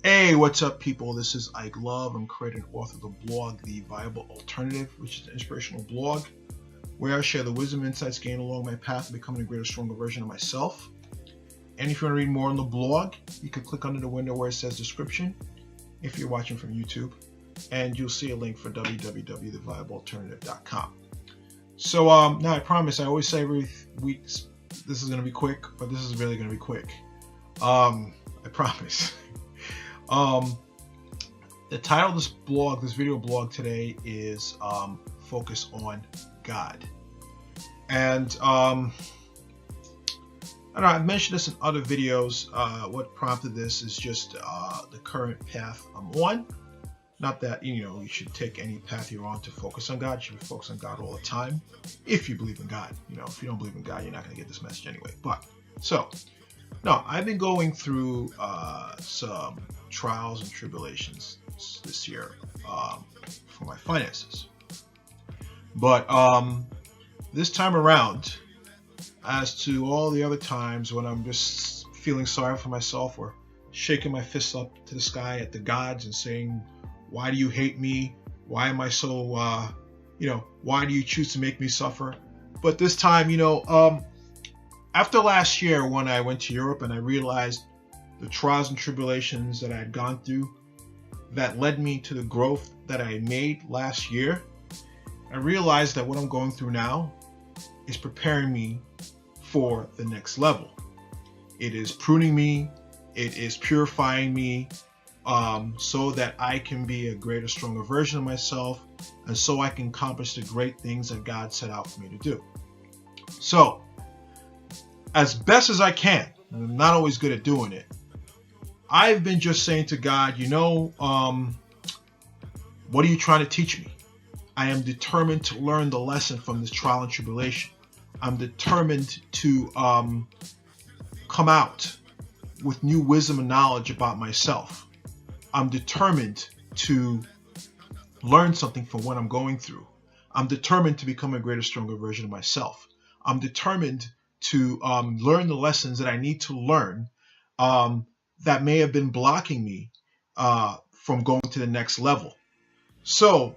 Hey, what's up, people? This is Ike Love. I'm creator and author of the blog, The Viable Alternative, which is an inspirational blog where I share the wisdom and insights gained along my path to becoming a greater, stronger version of myself. And if you want to read more on the blog, you can click under the window where it says description if you're watching from YouTube, and you'll see a link for www.theviablealternative.com. So now I promise, I always say every week this is going to be quick, but this is really going to be quick. I promise. The title of this video blog today is Focus on God. And I don't know, I've mentioned this in other videos. What prompted this is just the current path I'm on. Not that, you should take any path you're on to focus on God. You should focus on God all the time if you believe in God. If you don't believe in God, you're not going to get this message anyway. No, I've been going through some trials and tribulations this year for my finances. But this time around, as to all the other times when I'm just feeling sorry for myself or shaking my fists up to the sky at the gods and saying, why do you hate me? Why am I so, why do you choose to make me suffer? But this time, after last year when I went to Europe and I realized the trials and tribulations that I had gone through that led me to the growth that I made last year, I realized that what I'm going through now is preparing me for the next level. It is pruning me, it is purifying me, so that I can be a greater, stronger version of myself, and so I can accomplish the great things that God set out for me to do. So, as best as I can, and I'm not always good at doing it, I've been just saying to God, what are you trying to teach me? I am determined to learn the lesson from this trial and tribulation. I'm determined to come out with new wisdom and knowledge about myself. I'm determined to learn something from what I'm going through. I'm determined to become a greater, stronger version of myself. I'm determined to learn the lessons that I need to learn that may have been blocking me from going to the next level. So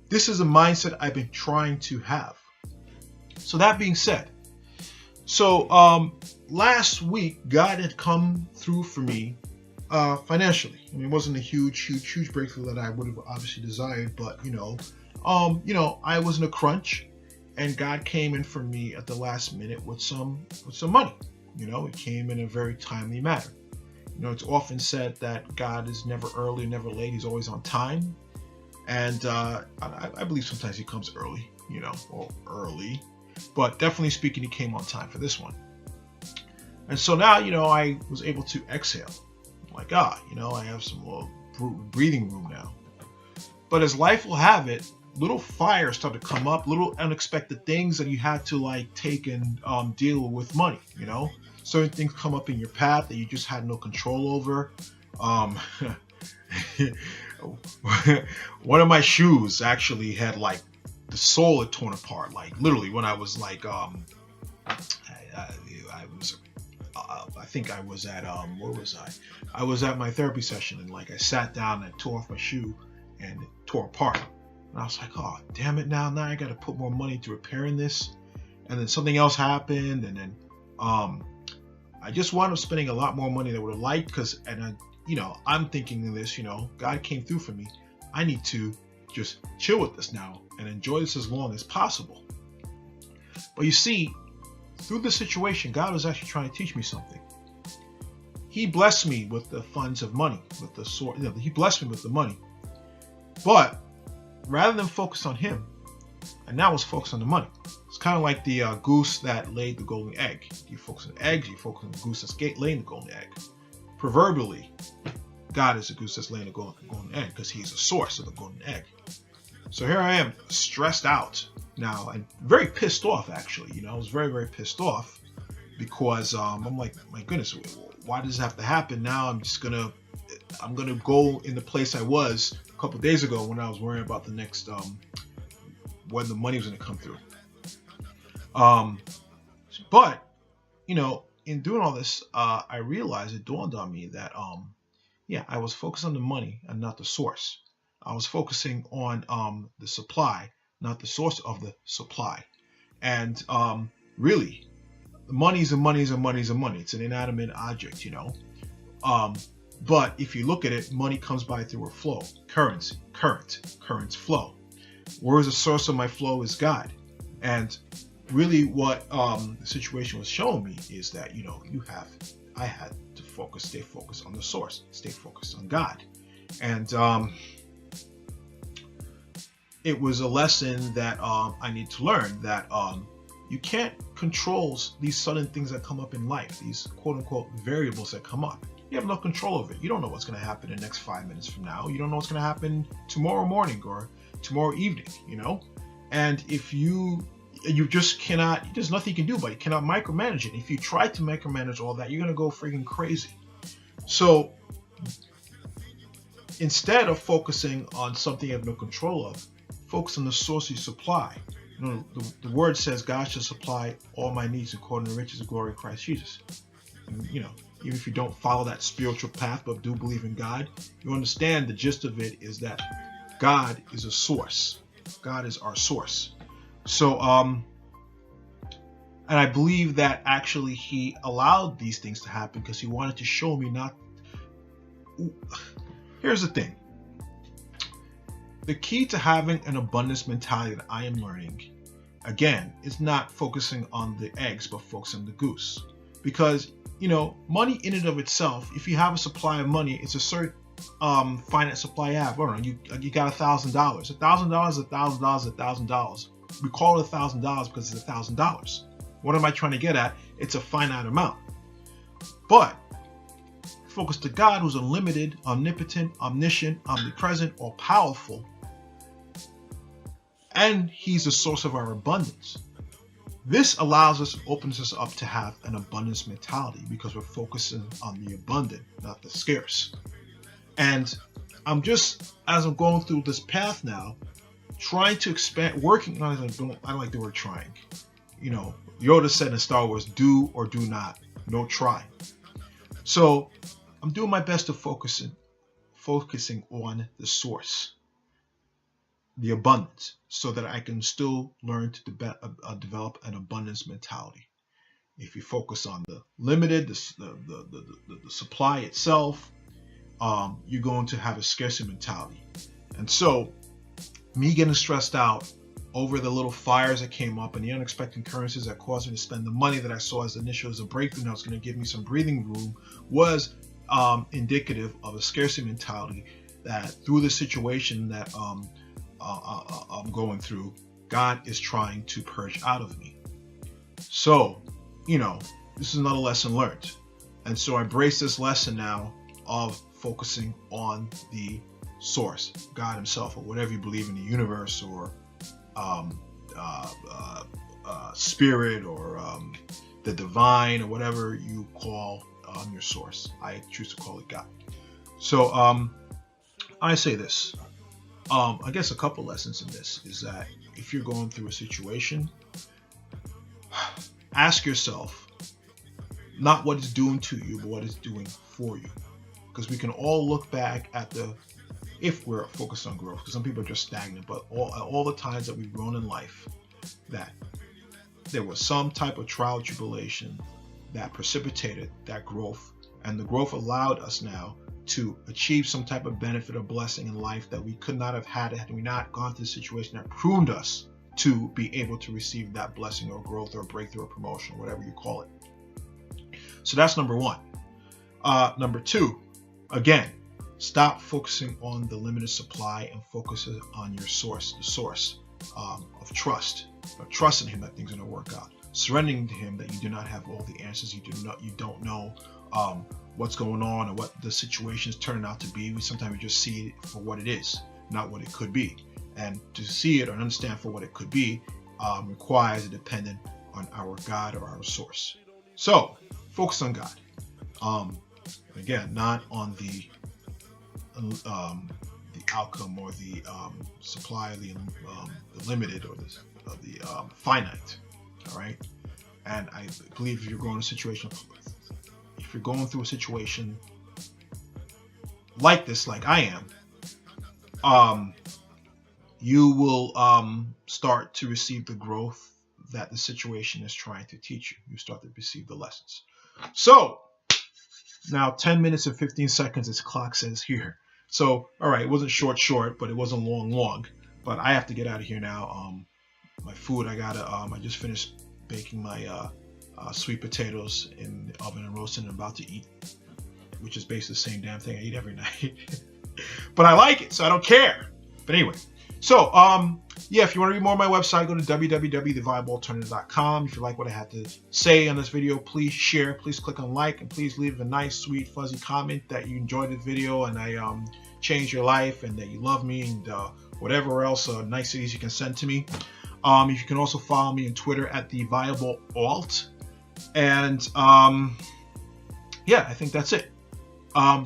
this is a mindset I've been trying to have. So that being said, last week God had come through for me financially. I mean, it wasn't a huge breakthrough that I would have obviously desired, but I was in a crunch. And God came in for me at the last minute with some money. It came in a very timely manner. It's often said that God is never early, never late. He's always on time. And I believe sometimes he comes early, or early. But definitely speaking, he came on time for this one. And so now, I was able to exhale. I'm like, I have some little breathing room now. But as life will have it, little fires start to come up, little unexpected things that you had to take and deal with money. Certain things come up in your path that you just had no control over. One of my shoes actually had the sole had torn apart, literally when I was I think I was at where was I? I was at my therapy session, and I sat down and tore off my shoe and it tore apart. And I was like, oh, damn it, now I got to put more money to repairing this. And then something else happened. And then I just wound up spending a lot more money than I would have liked I'm thinking of this, God came through for me. I need to just chill with this now and enjoy this as long as possible. But you see, through this situation, God was actually trying to teach me something. He blessed me with the funds of money, with the sword. He blessed me with the money. But rather than focus on him, I now was focused on the money. It's kind of like the goose that laid the golden egg. You focus on the eggs, you focus on the goose that's laying the golden egg. Proverbially, God is a goose that's laying the golden egg because he's the source of the golden egg. So here I am, stressed out now and very pissed off, actually. I was very, very pissed off because I'm like, my goodness, why does this have to happen? Now I'm gonna go in the place I was a couple of days ago when I was worrying about the next when the money was going to come through. But in doing all this, I realized, it dawned on me that Yeah, I was focused on the money and not the source. I was focusing on the supply, not the source of the supply. And really, money is a money is a money is a money. It's an inanimate object, you know. Um, but if you look at it, money comes by through a flow, currency, currents flow. Whereas the source of my flow is God. And really what the situation was showing me is that, you know, I had to stay focused on the source, stay focused on God. And it was a lesson that I need to learn, that you can't control these sudden things that come up in life, these quote unquote variables that come up. You have no control over it. You don't know what's going to happen in the next 5 minutes from now. You don't know what's going to happen tomorrow morning or tomorrow evening, you know? And if you just cannot, there's nothing you can do about it. You cannot micromanage it. If you try to micromanage all that, you're going to go freaking crazy. So instead of focusing on something you have no control of, focus on the source you supply. You know, the word says God shall supply all my needs according to the riches of glory of Christ Jesus. And, you know, even if you don't follow that spiritual path but do believe in God, you understand the gist of it is that God is a source. God is our source. So, and I believe that actually he allowed these things to happen because he wanted to show me not. Here's the thing. The key to having an abundance mentality that I am learning, again, is not focusing on the eggs, but focusing on the goose. Because, you know, money in and of itself, if you have a supply of money, it's a certain finite supply you have. I don't know, you got $1,000. $1,000, $1,000, $1,000. We call it $1,000 because it's $1,000. What am I trying to get at? It's a finite amount. But focus to God, who's unlimited, omnipotent, omniscient, omnipresent, all powerful. And he's the source of our abundance. This allows us, opens us up to have an abundance mentality because we're focusing on the abundant, not the scarce. And I'm just, as I'm going through this path now, trying to expand, working on it. I don't like the word trying. You know, Yoda said in Star Wars, do or do not, no try. So I'm doing my best to focusing on the source, the abundance, so that I can still learn to develop an abundance mentality. If you focus on the limited, the supply itself, you're going to have a scarcity mentality. And so me getting stressed out over the little fires that came up and the unexpected occurrences that caused me to spend the money that I saw as initial as a breakthrough that was going to give me some breathing room was indicative of a scarcity mentality that through the situation that I'm going through, God is trying to purge out of me. So, you know, this is another lesson learned. And so I embrace this lesson now of focusing on the source, God himself, or whatever you believe in, the universe, or spirit, or the divine, or whatever you call your source. I choose to call it God. So I say this. I guess a couple lessons in this is that if you're going through a situation, ask yourself not what it's doing to you, but what it's doing for you. Because we can all look back at if we're focused on growth, because some people are just stagnant, but all the times that we've grown in life, that there was some type of trial or tribulation that precipitated that growth, and the growth allowed us now to achieve some type of benefit or blessing in life that we could not have had we not gone through the situation that pruned us to be able to receive that blessing or growth or breakthrough or promotion, whatever you call it. So that's number one. Number two, again, stop focusing on the limited supply and focus on your source, the source of trust. Trust in him that things are going to work out. Surrendering to him that you do not have all the answers. You don't know what's going on or what the situation is turning out to be. Sometimes we just see it for what it is, not what it could be. And to see it or understand for what it could be requires a dependent on our God or our source. So focus on God. Again, not on the outcome or the supply, the limited or the finite. All right. And I believe if you're going through a situation, like this, like I am, you will start to receive the growth that the situation is trying to teach you. You start to receive the lessons. So now 10 minutes and 15 seconds, as clock says here. So, all right, it wasn't short, but it wasn't long. But I have to get out of here now. My food, I just finished baking my sweet potatoes in the oven and roasting. I'm about to eat, which is basically the same damn thing I eat every night. But I like it, so I don't care. But anyway, so yeah, if you want to read more on my website, go to www.theviablealternative.com. If you like what I had to say on this video, please share, please click on like, and please leave a nice, sweet, fuzzy comment that you enjoyed the video and I changed your life and that you love me, and whatever else niceties you can send to me. You can also follow me on Twitter at @theviablealt. And yeah, I think that's it.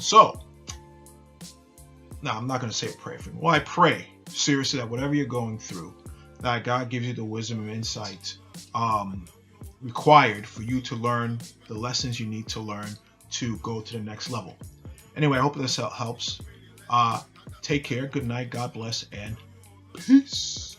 So now I'm not going to say a prayer for me. Well, I pray seriously that whatever you're going through, that God gives you the wisdom and insight required for you to learn the lessons you need to learn to go to the next level. Anyway, I hope this helps. Take care. Good night. God bless, and peace.